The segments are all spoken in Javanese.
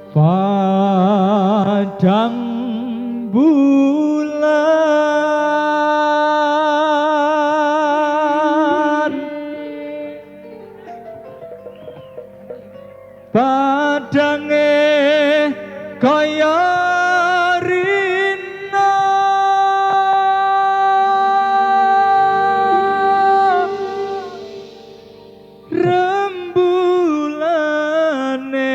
Padang bulan padange kaya rina rembulane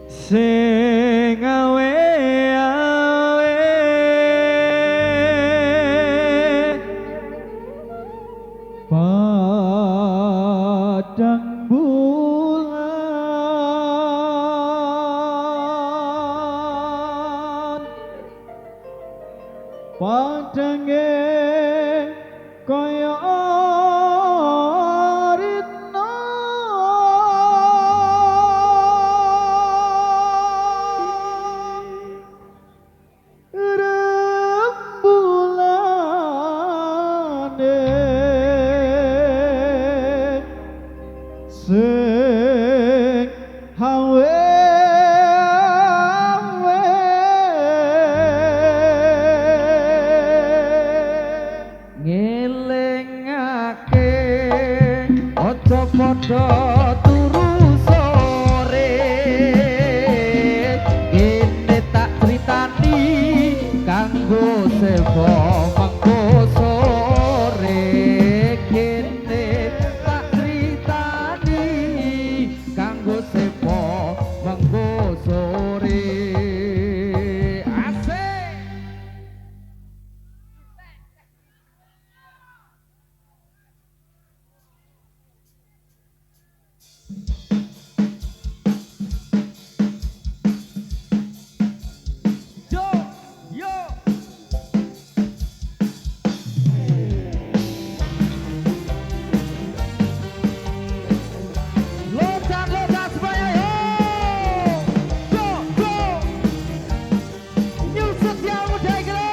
sing awe-awe padang bulan padange kaya rina rembulane sing hawe-awe ngelingake aja padha turu sore kene tak critani kanggo sepo mangko sore kene tak critani kanggo sepo mangko sore asik. Yo, yo. Lotan, lotan semuanya, yo. Go, go. New Setia Muda iki lho.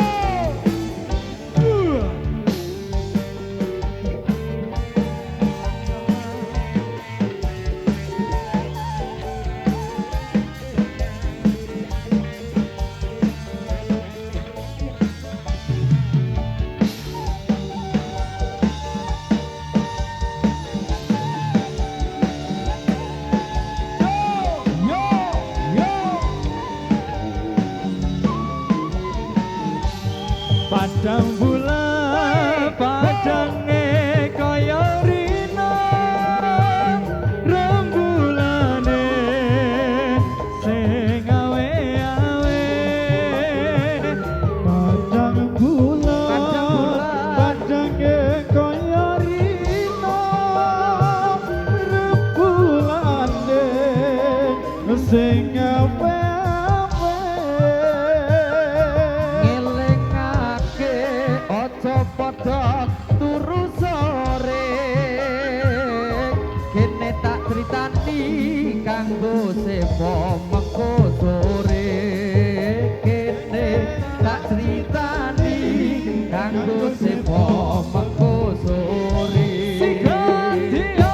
Yo, yo. Padang bulan padange kaya rina rembulane sing awe-awe padang bulan padange kaya rina rembulane sing awe-awe ngelingake aja padha turu sore kene tak critani kanggo sepo mengko sore kene tak critani kanggo sepo mengko sore Sigadio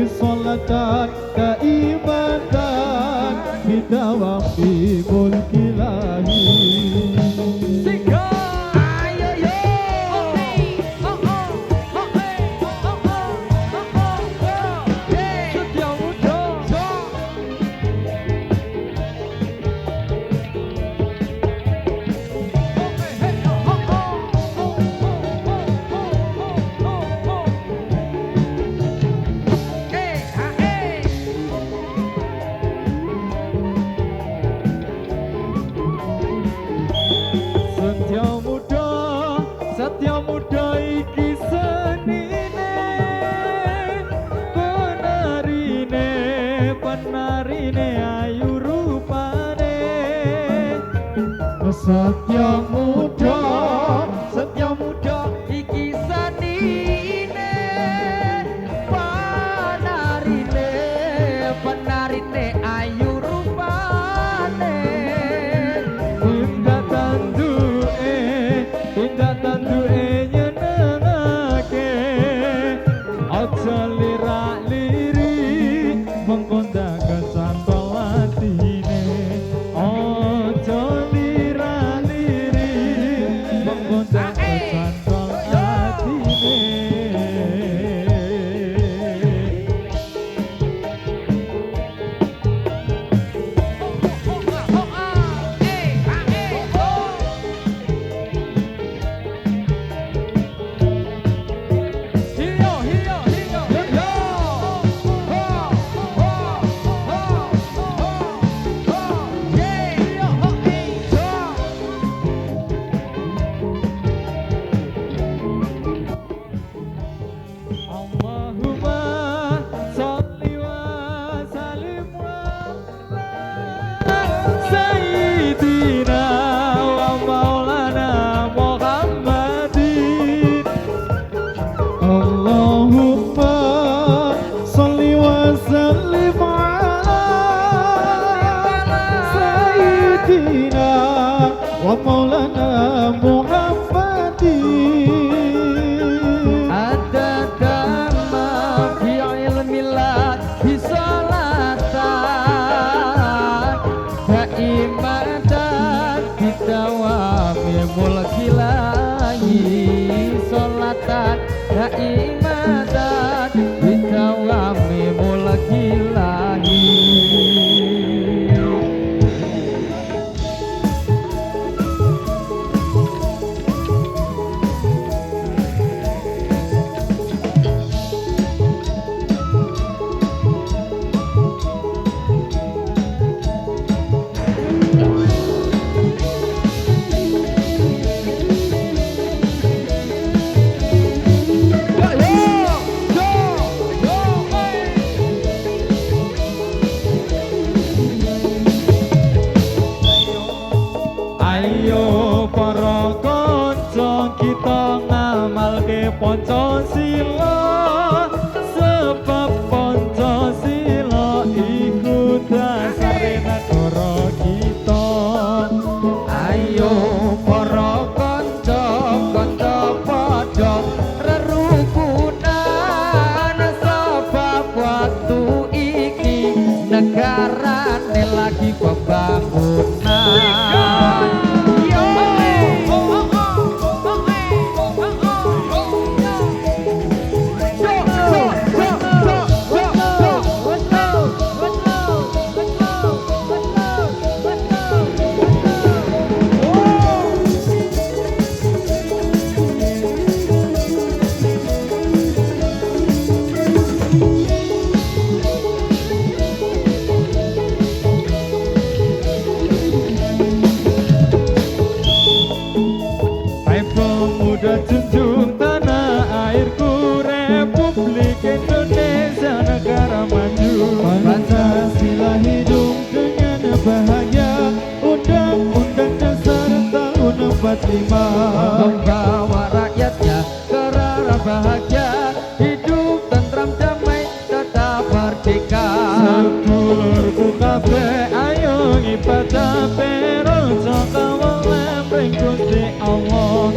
Salatan keibatan kita sandine ayu rupane Setya muda iki sanine penarine ayu rupane indah tanduke nyenengake aja lirak-liri mengkondak kesantol atine aja lirak-liri mengkondak kesantol atine Allahumma sholli wa sallim ala sayyidina wa maulana Muhammadin Allahumma sholli wa sallim ala sayyidina wa maulana Muhammadin Daimatan bidawami mulakilahi Ayo para kanca kita ngamalke Pancasila sebab Pancasila iku dasare negara kita. Ayo para kanca padha rerukunan sebab waktu iki negarane lagi pembangunan. Pemuda junjung tanah airku Republik Indonesia negara maju Pancasila hidup dengan bahagia Undang-undang dasar tahun 45 Membawa rakyatnya ke arah bahagia hidup tentram damai tetap merdeka. Sedulurku kabeh ayo ibadah pero kawal lemring Gusti Allah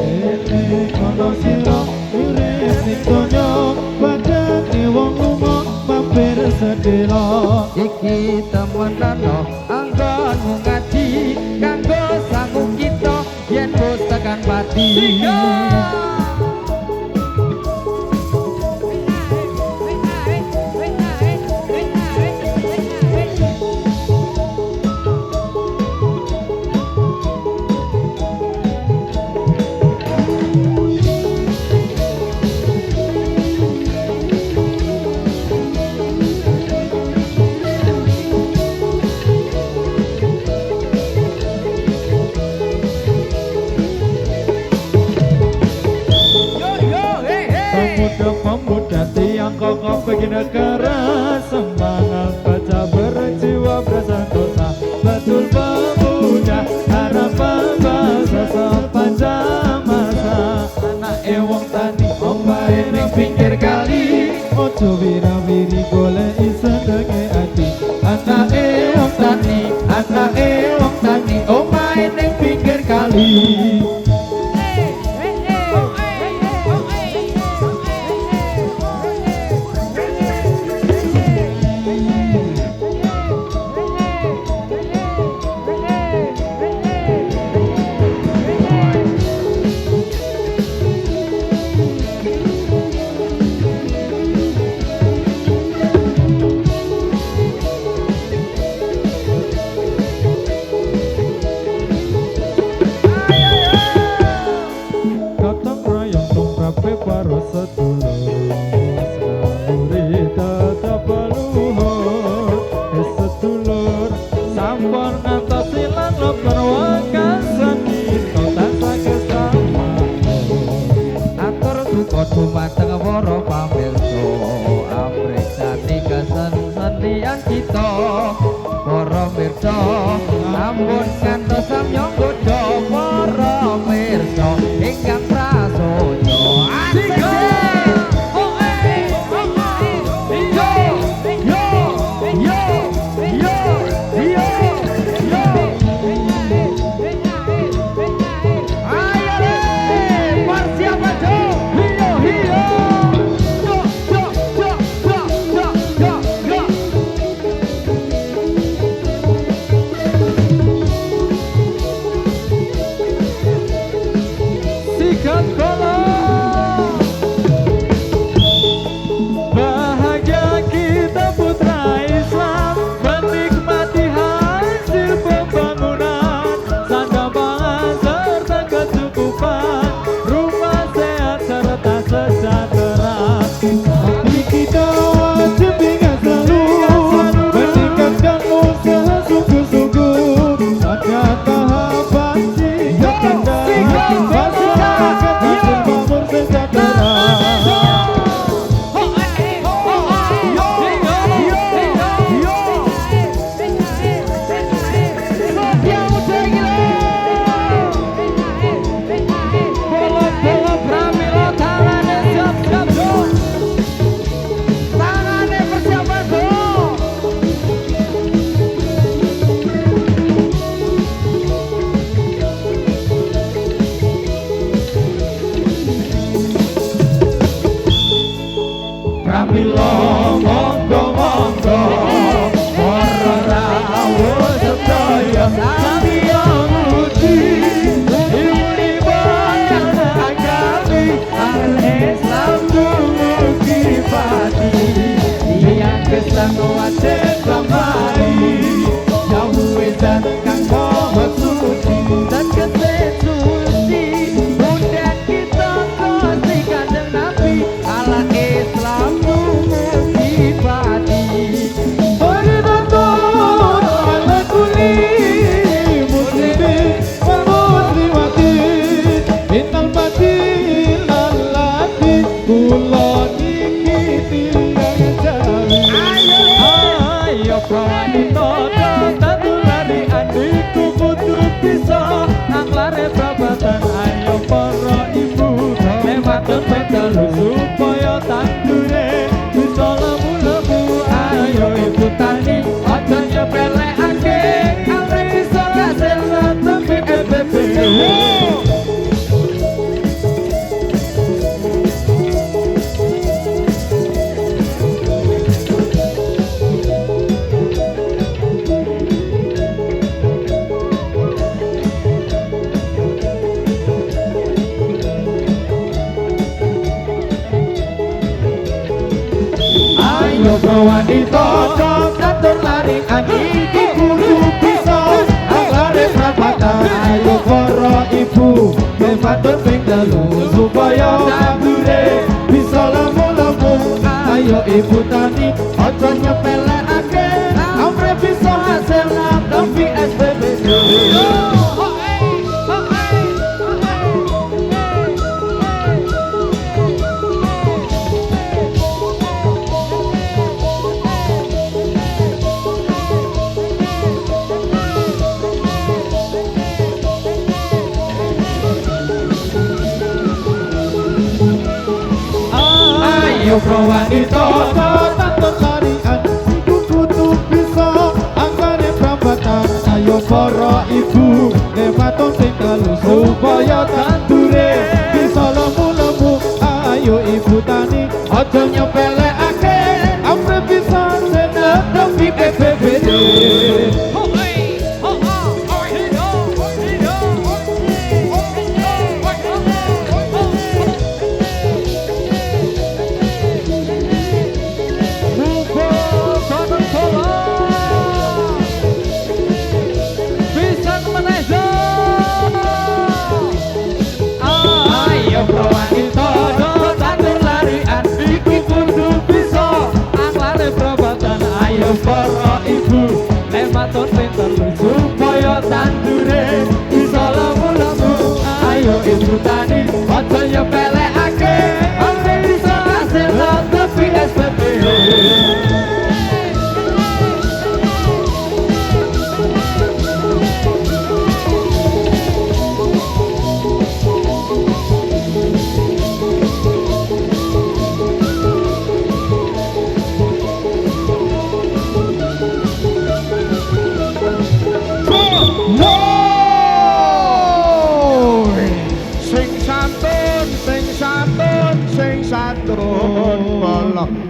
kono sira urip ning donya badane wong lumah mampir sedela Iki temenano anggonmu ngaji kanggo sanggup kita yen bos tekan pati. Pemuda-pemuda tiang kokoh bagi negara semangat baca berjiwa wiri-wiri golek senenge ati. Anake wong tani, anake wong tani, omahe ning pinggir kali. Para sedulur salure tetep luhur sedulur sampun ngantos ilang lepur wekasan kita tansah kesamaan atur duka dumateng para pamirsa amreksani kesenian kita para mirsa sampun ngantos samya godha para mirsa ingkang prasaja supaya tandure bisa lemu-lemu ayo ibu tani aja nyepelekake arep bisa hasil tapi EPP wanita catur lari iki kudu bisa anggare prapatan ayo para ibu mepatur ping telu supaya tandure bisa lemu-lemu ayo ibu tani aja nyepelekake amre bisa hasil tapi SPP wanita ojo nyepelekake ampe bisa seneng tapi BPBD. Para ibu lematon pinter supaya tandure bisa lamu-lamu. Ayo ibu tani ojo nyepelekake ampe bisa hasil tapi SPP.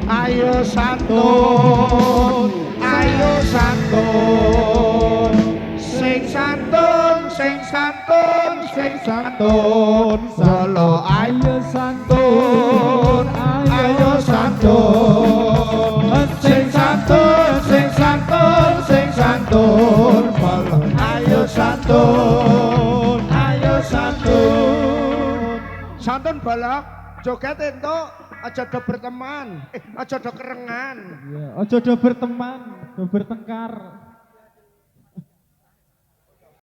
Ayo santun, ayo santun, sing santun, sing santun, sing santun, solo ayo santun, ayo santun, sing santun, sing santun, sing santun, solo ayo santun, ayo santun, santun balak, joget entuk. Aja do berteman, aja do kerengan. Aja do berteman, do bertengkar.